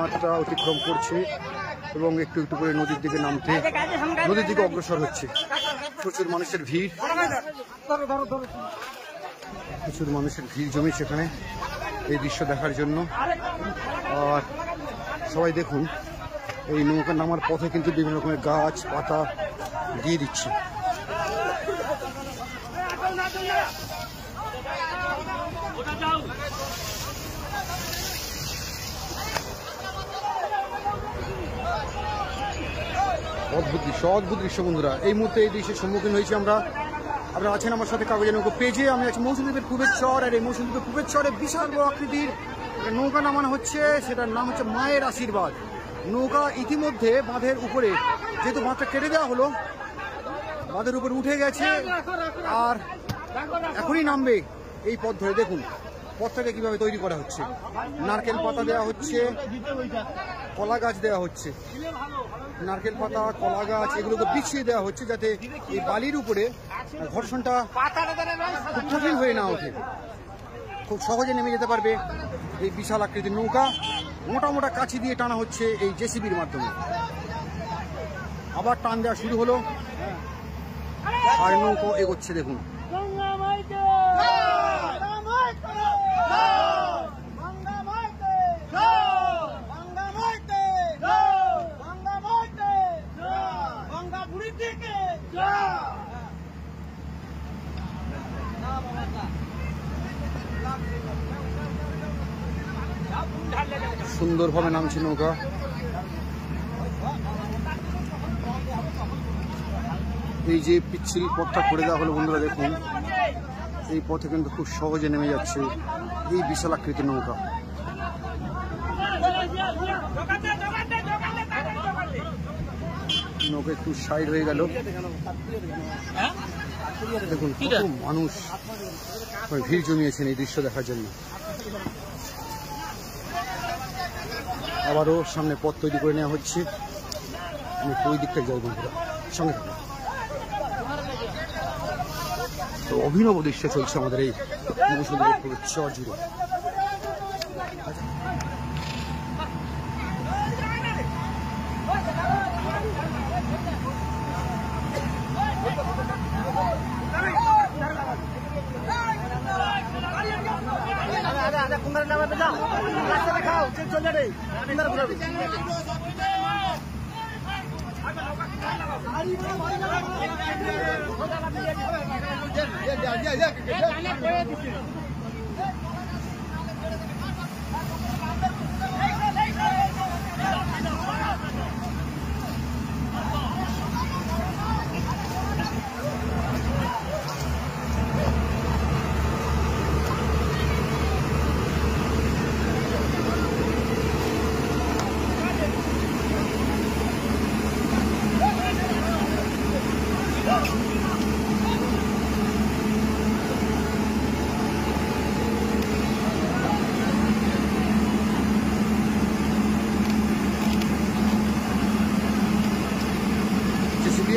মাত্রা অতিক্রম করছে এবং একটু একটু করে নদীর দিকে নামতে, নদীর দিকে অগ্রসর হচ্ছে। প্রচুর মানুষের ভিড়, প্রচুর মানুষের ভিড় জমেছে এখানে এই দৃশ্য দেখার জন্য। আর সবাই দেখুন, এই নৌকা নামার পথে কিন্তু বিভিন্ন রকমের গাছ পাতা দিয়ে দিচ্ছে। অদ্ভুত দৃশ্য, অদ্ভুত দৃশ্য বন্ধুরা। এই মুহূর্তে এই দৃশ্যের সম্মুখীন হয়েছি আমরা। আপনারা আছেন আমার সাথে কাগজের নৌকা পেজে। আমি আছি মৌসুমীদ্বীপের পূবের চর, আর এই মৌসুমীদ্বীপের পূবের চরে বিশাল বড় আকৃতির নৌকা নামানো হচ্ছে। সেটার নাম হচ্ছে মায়ের আশীর্বাদ নৌকা। ইতিমধ্যে বাঁধের উপরে, যেহেতু বাঁধটা কেটে দেওয়া হলো, বাঁধের উপরে উঠে গেছে আর এখনই নামবে এই পথ ধরে। দেখুন পথটাকে কিভাবে তৈরি করা হচ্ছে। নারকেল পাতা দেওয়া হচ্ছে, কলা গাছ দেওয়া হচ্ছে, নারকেল পাতা কলা গাছ এগুলোকে বিছিয়ে দেওয়া হচ্ছে যাতে এই বালির উপরে ঘর্ষণটা খুব কঠিন হয়ে না ওঠে, খুব সহজে নেমে যেতে পারবে এই বিশাল আকৃতির নৌকা। মোটা মোটা কাছি দিয়ে টানা হচ্ছে এই জেসিবির মাধ্যমে। আবার টান দেওয়া শুরু হলো আর নৌকো এগোচ্ছে। দেখুন সুন্দরভাবে নামছে নৌকা। এই যে পিচ্ছিল পথটা করে দেওয়া হলো বন্ধুরা, দেখুন এই পথে কিন্তু খুব সহজে নেমে যাচ্ছে এই বিশাল আকৃতির নৌকা। নৌকা একটু সাইড হয়ে গেল। দেখুন কত মানুষ ভিড় জমিয়েছেন এই দৃশ্য দেখার জন্য। আবারও সামনে পথ তৈরি করে নেওয়া হচ্ছে। আমি ওই দিকটা যাই বন্ধুরা, সঙ্গে থাকুন। তো অভিনব দৃশ্য চলছে আমাদের এই মৌসুমীদ্বীপের চর জুড়ে।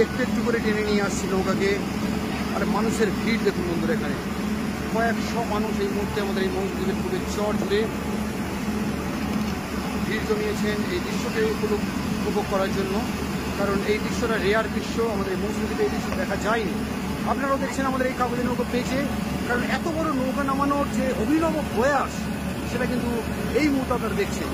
একটু একটু করে টেনে নিয়ে আসছি নৌকাকে। আর মানুষের ভিড় দেখুন বন্ধুরা, এখানে কয়েকশো মানুষ এই মুহূর্তে আমাদের এই মৌসুমীদ্বীপের পূবের চর জুড়ে ভিড় জমিয়েছেন এই দৃশ্যকে উপভোগ করার জন্য। কারণ এই দৃশ্যটা রেয়ার দৃশ্য, আমাদের এই মৌসুমীদ্বীপে এই দৃশ্য দেখা যায়নি। আপনারাও দেখছেন আমাদের এই কাগজের নৌকা পেজে। কারণ এত বড় নৌকা নামানোর যে অভিনব প্রয়াস, সেটা কিন্তু এই মুহূর্তে আপনারা দেখছেন।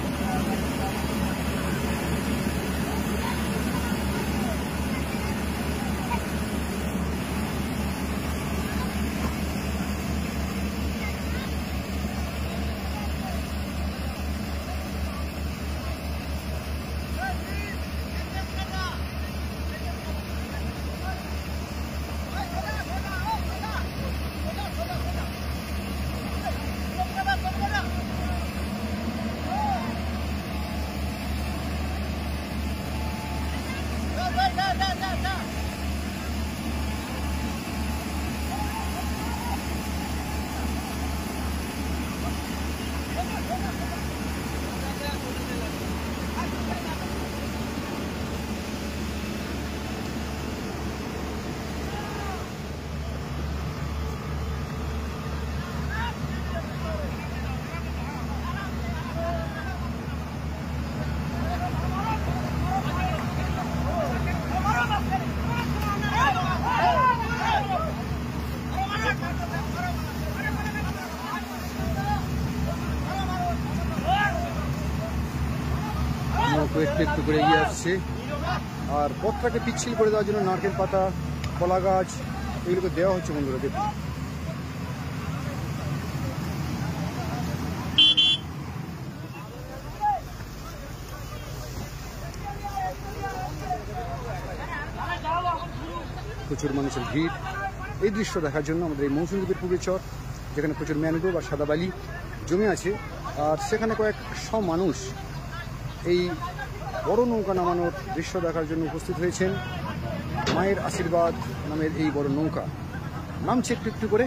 নৌকো একটু একটু করে এগিয়ে আসছে। আর পথটাকে পিচ্ছিল করে দেওয়ার জন্য নারকেল পাতা, কলা গাছ এগুলোকে দেওয়া হচ্ছে বন্ধুরা। দেখুন প্রচুর মানুষের ভিড় এই দৃশ্য দেখার জন্য আমাদের এই মৌসুমী দ্বীপের পূর্বের চর, যেখানে প্রচুর ম্যানগ্রোভ আর সাদা বালি জমে আছে। আর সেখানে কয়েকশো মানুষ এই বড় নৌকা নামানোর দৃশ্য দেখার জন্য উপস্থিত হয়েছেন। মায়ের আশীর্বাদ নামের এই বড় নৌকা নামছে একটু একটু করে,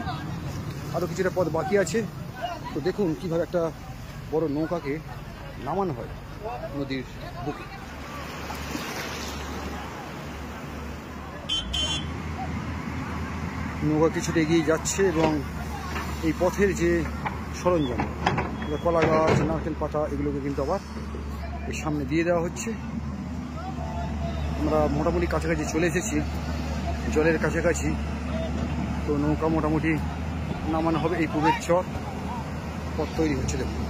আরও কিছুটা পথ বাকি আছে। তো দেখুন কীভাবে একটা বড় নৌকাকে নামানো হয় নদীর বুকে। নৌকা কিছুটা এগিয়ে যাচ্ছে এবং এই পথের যে সরঞ্জাম, কলা গাছ, নারকেল পাতা এগুলোকে কিন্তু আবার এর সামনে দিয়ে দেওয়া হচ্ছে। আমরা মোটামুটি কাছাকাছি চলে এসেছি, জলের কাছাকাছি। তো নৌকা মোটামুটি নামানো হবে এই পূবের চর। পথ তৈরি হচ্ছে দেখুন।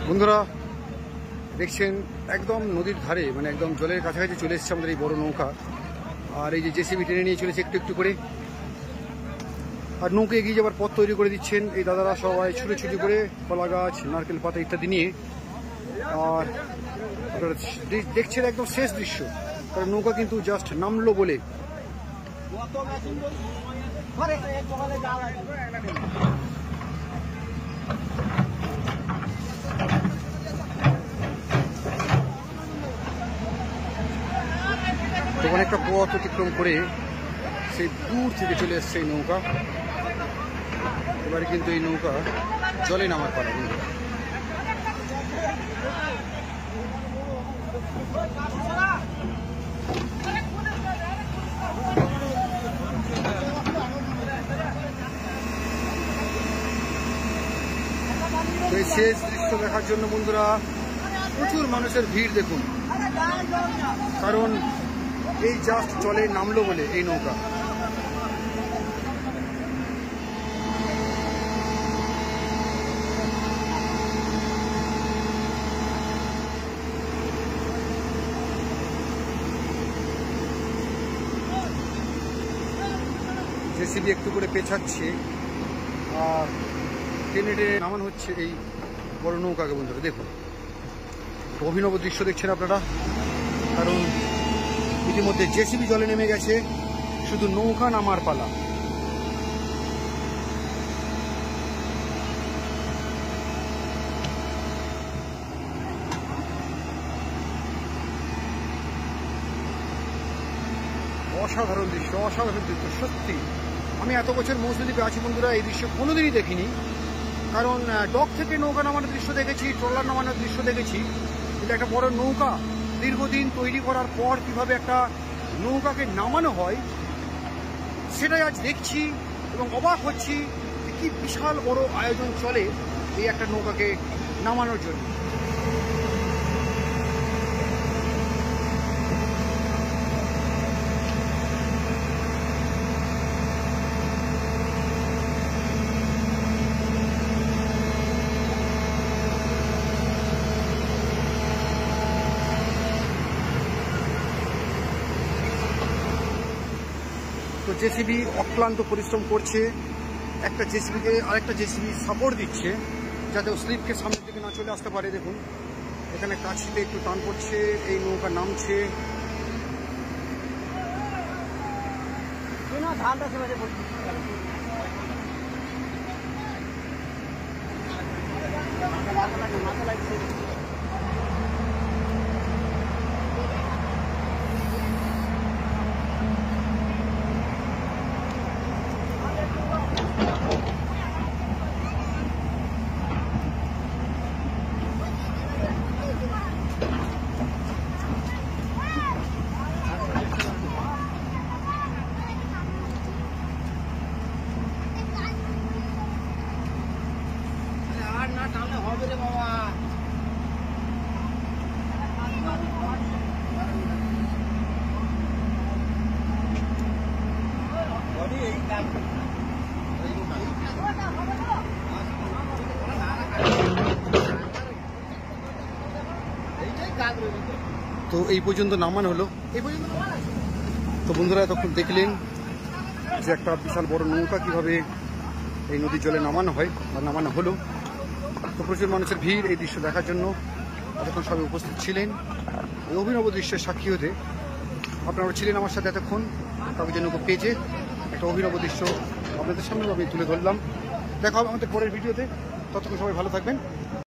বন্ধুরা দেখছেন একদম নদীর ধারে, মানে একদম জলের কাছাকাছি চলে এসেছে আমাদের এই বড় নৌকা। আর এই যে জেসিবি টেনে নিয়ে চলেছে একটু একটু করে। আর নৌকা এগিয়ে যাবার পথ তৈরি করে দিচ্ছেন এই দাদারা সবাই ছুটে ছুটি করে, কলা গাছ, নারকেল পাতা ইত্যাদি নিয়ে। আর আপনারা দেখছেন একদম শেষ দৃশ্য, কারণ নৌকা কিন্তু জাস্ট নামলো বলে। তো অনেকটা পথ অতিক্রম করে সেই দূর থেকে চলে এসছে এই নৌকা। এবারে কিন্তু এই নৌকা জলে নামার পালা। তো এই শেষ দৃশ্য দেখার জন্য বন্ধুরা প্রচুর মানুষের ভিড় দেখুন, কারণ এই জাস্ট জলে নামলো বলে এই নৌকা। জেসিবি একটু করে পেছাচ্ছে আর টেনে টেনে নামানো হচ্ছে এই বড় নৌকাকে। বন্ধুরা দেখুন অভিনব দৃশ্য দেখছেন আপনারা, কারণ ইতিমধ্যে জেসিবি জলে নেমে গেছে, শুধু নৌকা নামার পালা। অসাধারণ দৃশ্য, অসাধারণ দৃশ্য সত্যি। আমি এত বছর মৌসুমী দ্বীপে আছি বন্ধুরা, এই দৃশ্য কোনোদিনই দেখিনি। কারণ ডক থেকে নৌকা নামানোর দৃশ্য দেখেছি, ট্রলার নামানোর দৃশ্য দেখেছি, কিন্তু একটা বড় নৌকা দীর্ঘদিন তৈরি করার পর কিভাবে একটা নৌকাকে নামানো হয় সেটাই আজ দেখছি এবং অবাক হচ্ছি কি বিশাল বড় আয়োজন চলে এই একটা নৌকাকে নামানোর জন্য। তো জেসিবি অক্লান্ত পরিশ্রম করছে, একটা জেসিবিকে আরেকটা জেসিবি সাপোর্ট দিচ্ছে যাতে ও স্লিপকে সামনের দিকে না চলে আসতে পারে। দেখুন এখানে কাছিতে একটু টান পড়ছে, এই নৌকা নামছে। তো এই পর্যন্ত নামানো হলো। তো বন্ধুরা এতক্ষণ দেখলেন যে একটা বিশাল বড় নৌকা কিভাবে এই নদীর জলে নামানো হয় বা নামানো হলো। তো প্রচুর মানুষের ভিড় এই দৃশ্য দেখার জন্য এতক্ষণ সবাই উপস্থিত ছিলেন। এই অভিনব দৃশ্যের সাক্ষী হতে আপনারা ছিলেন আমার সাথে এতক্ষণ কাগজের নৌকো পেজে। একটা অভিনব দৃশ্য আপনাদের সামনে আমি তুলে ধরলাম। দেখা হবে আমাদের পরের ভিডিওতে। ততক্ষণ সবাই ভালো থাকবেন।